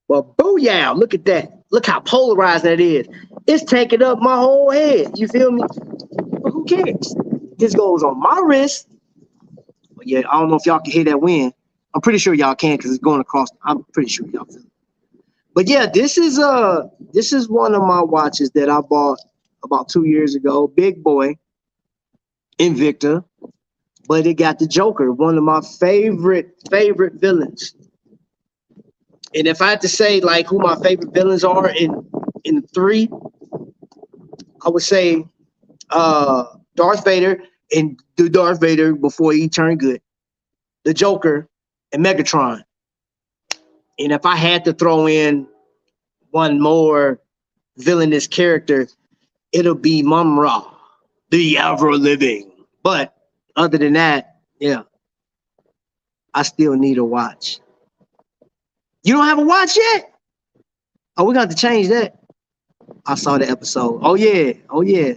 But booyah, look at that. Look how polarized that is. It's taking up my whole head. You feel me? But who cares? This goes on my wrist. But yeah, I don't know if y'all can hear that wind. I'm pretty sure y'all can because it's going across. I'm pretty sure y'all feel it. But yeah, this is one of my watches that I bought about 2 years ago. Big boy, Invicta. But it got the Joker, one of my favorite villains. And if I had to say like who my favorite villains are in 3, I would say Darth Vader and the Darth Vader before he turned good, the Joker, and Megatron. And if I had to throw in one more villainous character, it'll be Mum-Ra, the ever living. But other than that, yeah, I still need a watch. You don't have a watch yet? Oh, we're going to have to change that. I saw the episode. Oh, yeah. Oh, yeah.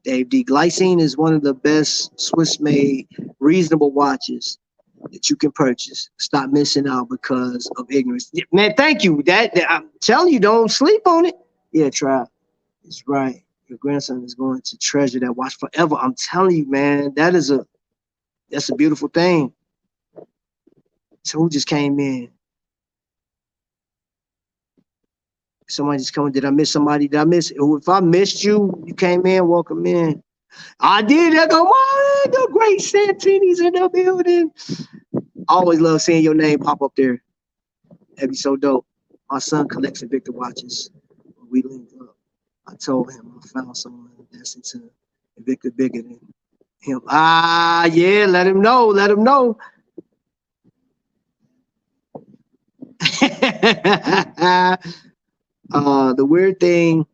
Dave D. Glycine is one of the best Swiss-made reasonable watches that you can purchase. Stop missing out because of ignorance. Man, thank you. That I'm telling you, don't sleep on it. Yeah, try. It's right. Your grandson is going to treasure that watch forever. I'm telling you, man, that's a beautiful thing. So who just came in? Somebody just coming. Did I miss somebody? Did I miss? If I missed you, you came in, welcome in. I did. I go, what? The great Santini's in the building. I always love seeing your name pop up there. That'd be so dope. My son collects Invicta watches. We linked up. I told him I found someone that's into Invicta bigger than him. Ah, yeah, let him know. Let him know. The weird thing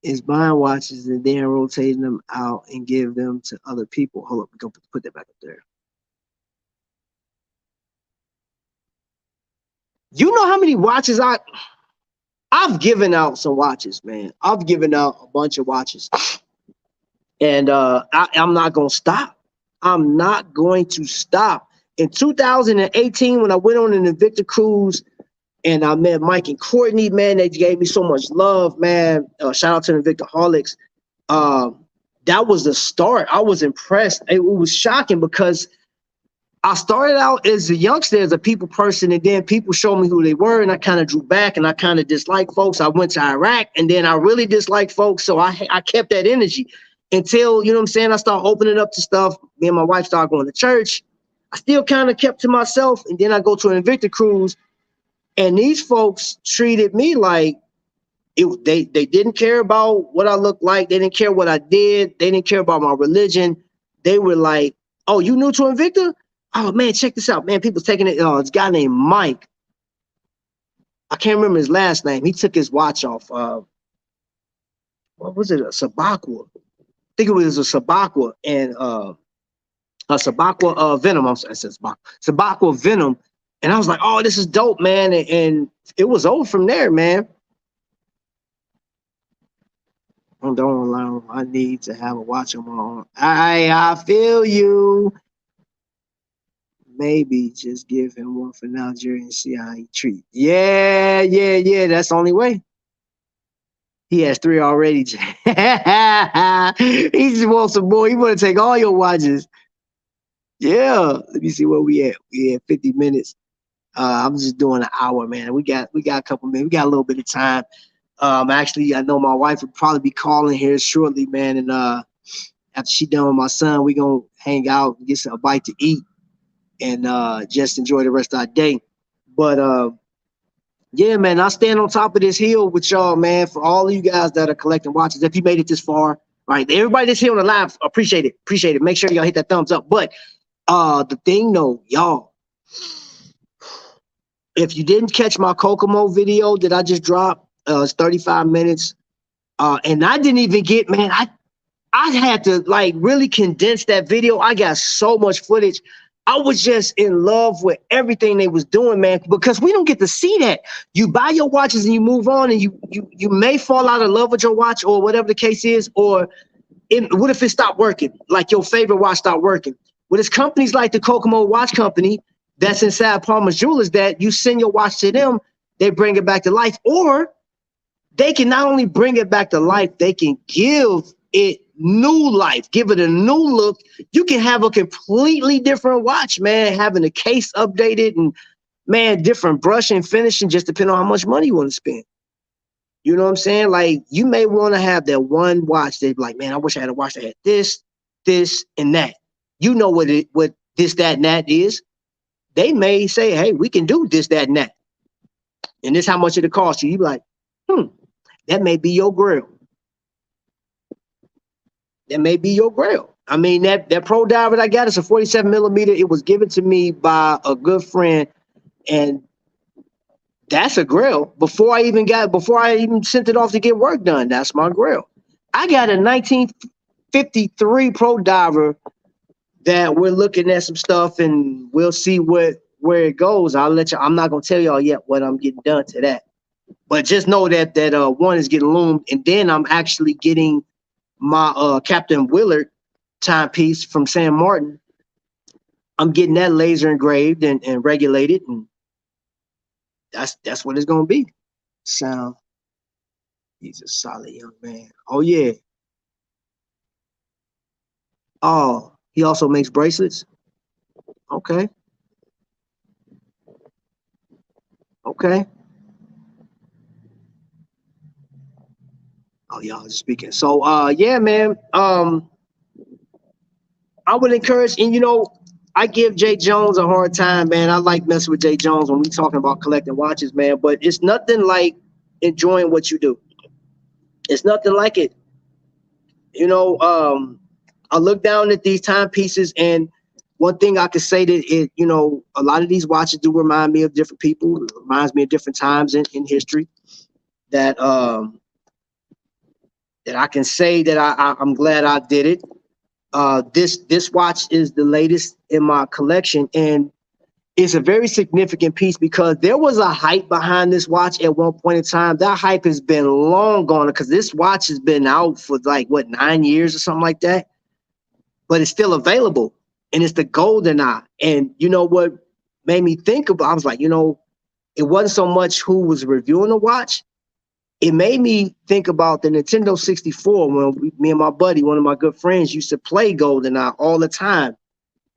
is buying watches and then rotating them out and give them to other people. Hold up, go put that back up there. You know how many watches I've given out some watches, man. I've given out a bunch of watches. And I'm not gonna stop. I'm not going to stop. In 2018, when I went on an Invicta cruise and I met Mike and Courtney, man, they gave me so much love, man. Shout out to the Invictaholics. That was the start. I was impressed. It was shocking because I started out as a youngster, as a people person, and then people showed me who they were, and I kind of drew back, and I kind of disliked folks. I went to Iraq, and then I really disliked folks, so I kept that energy. until, you know what I'm saying, I start opening up to stuff. Me and my wife started going to church. I still kind of kept to myself. And then I go to an Invicta cruise, and these folks treated me like they didn't care about what I looked like. They didn't care what I did. They didn't care about my religion. They were like, oh, you new to Invicta? Oh, man, check this out, man. People's taking it. It's a guy named Mike. I can't remember his last name. He took his watch off. What was it? A Sabakwa. I think it was a Sabakwa and a Sabakwa Venom. I said Sabakwa Venom. And I was like, oh, this is dope, man. And it was over from there, man. I don't allow. I need to have a watch on my own. I feel you. Maybe just give him one for Nigeria and see how he treat. Yeah. That's the only way. He has 3 already. He just wants some more. He want to take all your watches. Yeah. Let me see where we at. We at 50 minutes. I'm just doing an hour, man. We got a couple minutes. We got a little bit of time. Actually, I know my wife would probably be calling here shortly, man. And after she done with my son, we gonna hang out and get a bite to eat and just enjoy the rest of our day. But yeah, man, I stand on top of this hill with y'all, man. For all of you guys that are collecting watches, if you made it this far, right? Everybody that's here on the live, appreciate it. Make sure y'all hit that thumbs up. But the thing, though, y'all, if you didn't catch my Kokomo video that I just dropped, it's 35 minutes. And I didn't even get, man, I had to like really condense that video. I got so much footage. I was just in love with everything they was doing, man, because we don't get to see that. You buy your watches and you move on, and you may fall out of love with your watch or whatever the case is, or what if it stopped working? Like your favorite watch stopped working. Well, it's companies like the Kokomo Watch Company that's inside Palmer's Jewelers that you send your watch to them, they bring it back to life. Or they can not only bring it back to life, they can give it new life, give it a new look. You can have a completely different watch, man, having the case updated and, man, different brush and finishing, just depending on how much money you want to spend. You know what I'm saying? Like, you may want to have that one watch that, like, man, I wish I had a watch that had this, and that. You know what this, that, and that is. They may say, hey, we can do this, that, and that. And this how much it'll cost you. You be like, that may be your grill. That may be your grill. I mean, that Pro Diver that I got is a 47 millimeter. It was given to me by a good friend, and that's a grill. Before I even sent it off to get work done, that's my grill. I got a 1953 Pro Diver that we're looking at some stuff, and we'll see where it goes. I'll let you. I'm not gonna tell y'all yet what I'm getting done to that, but just know that one is getting loomed, and then I'm actually getting my Captain Willard timepiece from San Martin. I'm getting that laser engraved and regulated, and that's what it's gonna be. So he's a solid young man. Oh yeah. Oh, he also makes bracelets. Okay. Oh, y'all just speaking. So yeah, man. I would encourage, and I give Jay Jones a hard time, man. I like messing with Jay Jones when we talking about collecting watches, man. But it's nothing like enjoying what you do. It's nothing like it. I look down at these timepieces, and one thing I could say that a lot of these watches do remind me of different people. It reminds me of different times in history that I can say that I'm glad I did it. This watch is the latest in my collection, and it's a very significant piece because there was a hype behind this watch at one point in time. That hype has been long gone because this watch has been out for 9 years or something like that, but it's still available, and it's the GoldenEye. And you know what made me think about? I was like, it wasn't so much who was reviewing the watch. It made me think about the Nintendo 64 when me and my buddy, one of my good friends, used to play GoldenEye all the time.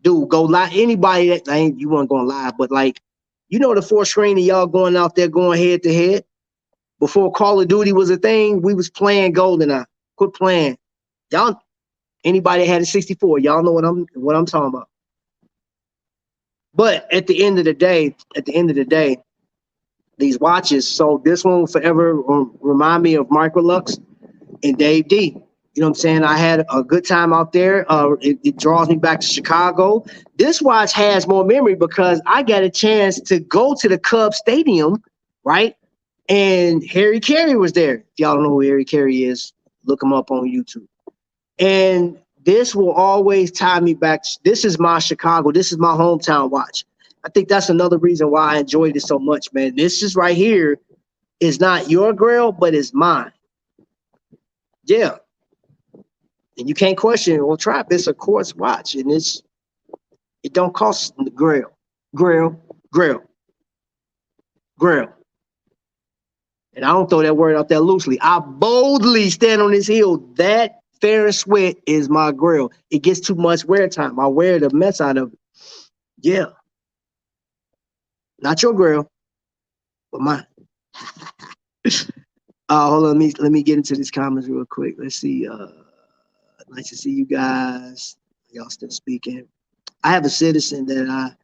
Dude, go lie. Anybody that you weren't going to lie, but the 4 screen of y'all going out there going head to head. Before Call of Duty was a thing, we was playing GoldenEye. Quit playing. Y'all Anybody that had a 64, y'all know what I'm talking about. But at the end of the day, these watches. So this one will forever remind me of Microlux and Dave D. You know what I'm saying? I had a good time out there. It draws me back to Chicago. This watch has more memory because I got a chance to go to the Cubs stadium, right? And Harry Carey was there. If y'all don't know who Harry Carey is, look him up on YouTube. And this will always tie me back. This is my Chicago. This is my hometown watch. I think that's another reason why I enjoyed it so much, man. This is right here is not your grill, but it's mine. Yeah. And you can't question it. Well, Trap, it's a quartz watch, and it don't cost the grill. And I don't throw that word out there loosely. I boldly stand on this hill. That Fair and Sweat is my grill. It gets too much wear time. I wear the mess out of it. Yeah. Not your grill, but mine. Hold on. Let me get into these comments real quick. Let's see. Nice to see you guys. Y'all still speaking. I have a citizen that I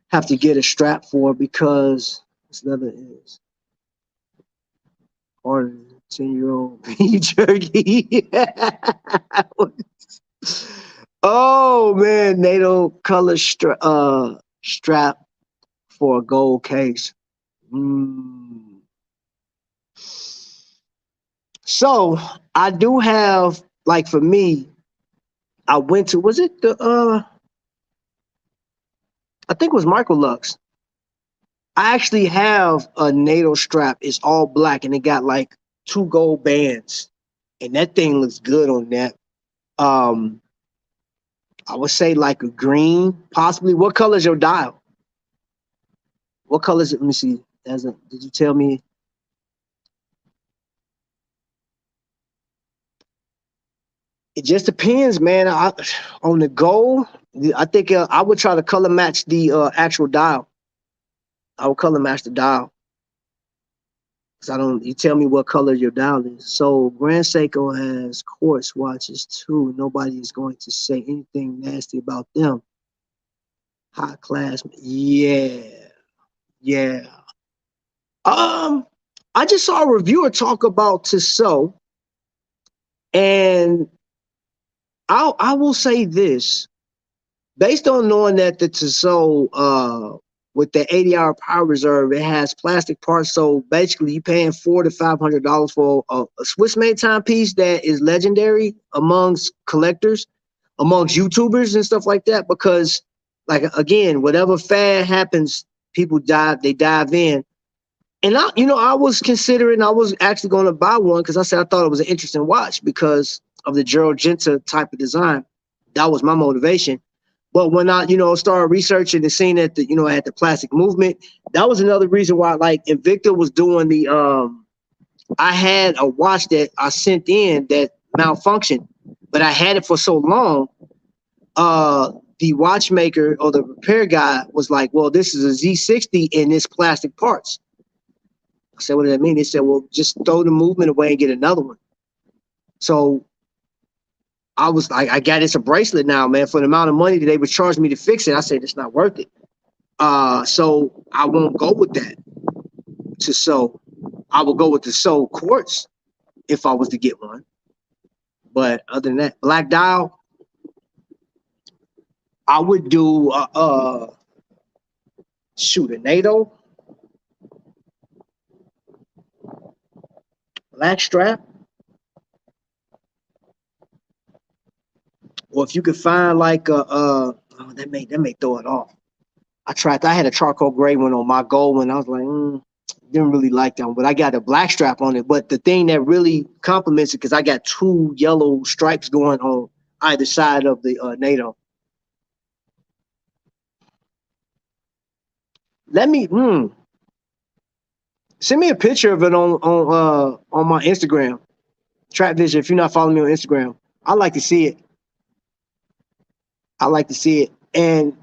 have to get a strap for because this leather is harder than 10-year-old beef jerky. Oh man, NATO color strap for a gold case. So I do have, like, for me, I went to, was it the I think it was Microlux. I actually have a NATO strap. It's all black and it got like 2 gold bands. And that thing looks good on that. I would say like a green, possibly. What color is your dial? What color is it? Let me see. Did you tell me? It just depends, man. On the gold, I think I would try to color match the actual dial. I would color match the dial. You tell me what color your dial is. So Grand Seiko has quartz watches too. Nobody is going to say anything nasty about them. High class. Yeah. I just saw a reviewer talk about Tissot, and I will say this. Based on knowing that the Tissot with the 80-hour power reserve, it has plastic parts. So basically, you're paying $400 to $500 for a Swiss-made timepiece that is legendary amongst collectors, amongst YouTubers and stuff like that. Because, like, again, whatever fad happens, people they dive in. And I was actually going to buy one because I thought it was an interesting watch because of the Gerald Genta type of design. That was my motivation. But when I, started researching and seeing that I had the plastic movement, that was another reason why, like, Invicta was doing I had a watch that I sent in that malfunctioned, but I had it for so long. The watchmaker or the repair guy was like, well, this is a Z60 and it's plastic parts. I said, what does that mean? They said, well, just throw the movement away and get another one. So I was like, I got it's a bracelet now, man, for the amount of money that they would charge me to fix it. I said, it's not worth it. So I won't go with that. So I will go with the Soul Quartz if I was to get one. But other than that, black dial, I would do a NATO black strap. Or if you could find like that may throw it off. I had a charcoal gray one on my gold one. I was like, didn't really like that one, but I got a black strap on it. But the thing that really complements it, because I got 2 yellow stripes going on either side of the NATO. Let me send me a picture of it on my Instagram. Trap Vision, if you're not following me on Instagram, I'd like to see it. And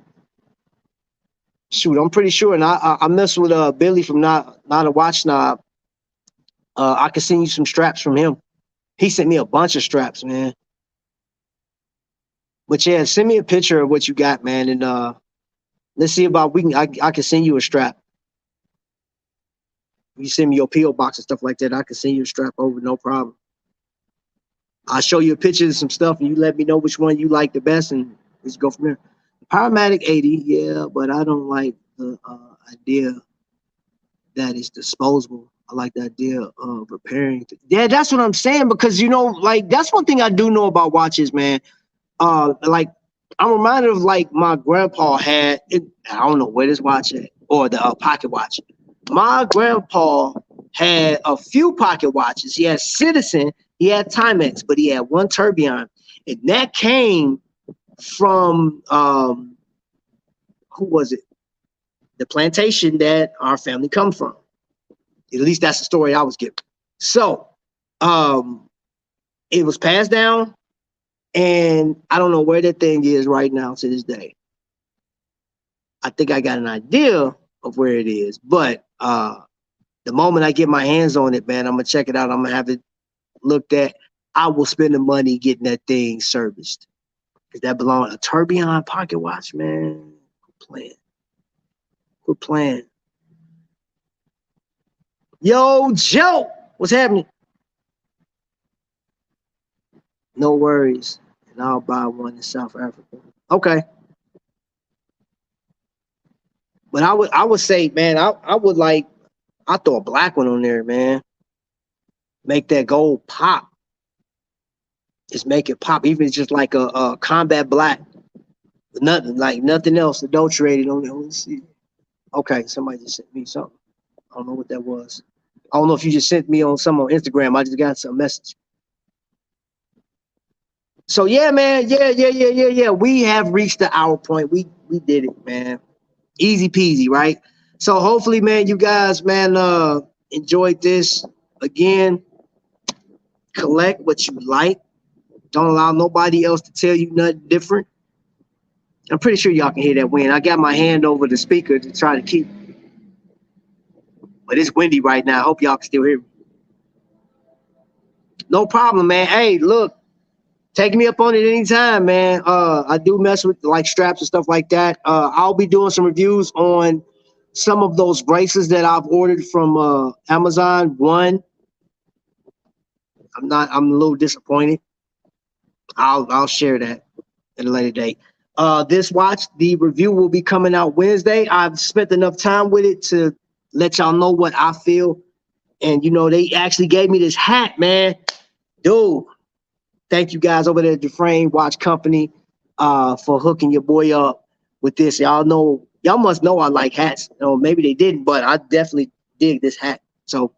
shoot, I'm pretty sure. And I mess with Billy from not a Watch Snob. I can send you some straps from him. He sent me a bunch of straps, man. But yeah, send me a picture of what you got, man, and let's see about we can. I can send you a strap. You send me your PO box and stuff like that. I can send you a strap over, no problem. I'll show you a picture of some stuff, and you let me know which one you like the best, and let's go from there. Powermatic 80, yeah, but I don't like the idea that it's disposable. I like the idea of repairing. Yeah, that's what I'm saying, because you know, like that's one thing I do know about watches, man. Like I'm reminded of like my grandpa had it, I don't know where this watch at, or the pocket watch. My grandpa had a few pocket watches. He had Citizen, he had Timex, but he had one Tourbillon, and that came from who was it? The plantation that our family come from. At least that's the story I was given. So it was passed down, and I don't know where that thing is right now to this day. I think I got an idea of where it is, but the moment I get my hands on it, man, I'm gonna check it out. I'm gonna have it looked at. I will spend the money getting that thing serviced, because that belongs a Tourbillon pocket watch, man. Quit playing. Quit playing. Yo, Joe, what's happening? No worries, and I'll buy one in South Africa. Okay, but I would say, man, I would like I throw a black one on there, man. Make that gold pop. Just make it pop, even if it's just like a combat black. Nothing like nothing else adulterated on it. Let's see. Okay, somebody just sent me something. I don't know what that was. I don't know if you just sent me on some on Instagram. I just got some message. So yeah, man, yeah. We have reached the hour point. We did it, man. Easy peasy, right? So hopefully, man, you guys, man, enjoyed this. Again, collect what you like. Don't allow nobody else to tell you nothing different. I'm pretty sure y'all can hear that wind. I got my hand over the speaker to try to keep, but it's windy right now. I hope y'all can still hear me. No problem, man. Hey, look, take me up on it anytime, man. I do mess with like straps and stuff like that. I'll be doing some reviews on some of those braces that I've ordered from Amazon. One, I'm a little disappointed. I'll share that at a later date. This watch, the review will be coming out Wednesday. I've spent enough time with it to let y'all know what I feel. And you know, they actually gave me this hat, man. Dude, thank you guys over there at the Frame Watch Company for hooking your boy up with this. Y'all must know I like hats. Or maybe they didn't, but I definitely dig this hat. So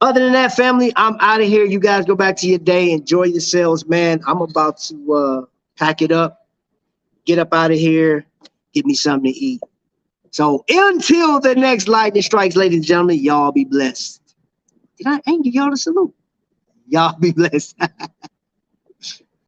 other than that, family, I'm out of here. You guys go back to your day. Enjoy yourselves, man. I'm about to pack it up, get up out of here, get me something to eat. So until the next lightning strikes, ladies and gentlemen, y'all be blessed. Did I ain't give y'all the salute? Y'all be blessed.